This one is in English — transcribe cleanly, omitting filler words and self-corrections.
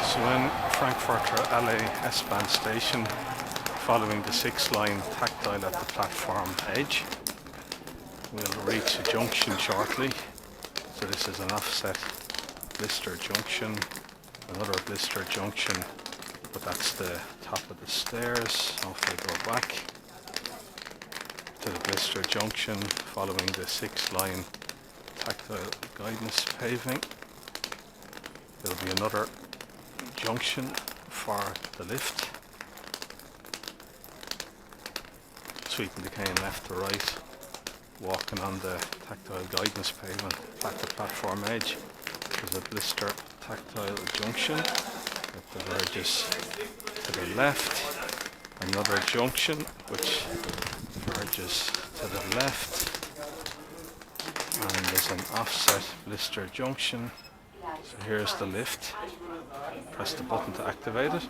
So in Frankfurter Allee S-Bahn station, following the 6th line tactile at the platform edge, we'll reach a junction shortly. So this is an offset blister junction, another blister junction, but that's the top of the stairs. Off I go back to the blister junction following the 6th line tactile guidance paving. There'll be another junction for the lift, sweeping the cane left to right, walking on the tactile guidance pavement at the platform edge. There's a blister tactile junction that diverges to the left, another junction which diverges to the left, and there's an offset blister junction. So here's the lift. Press the button to activate it.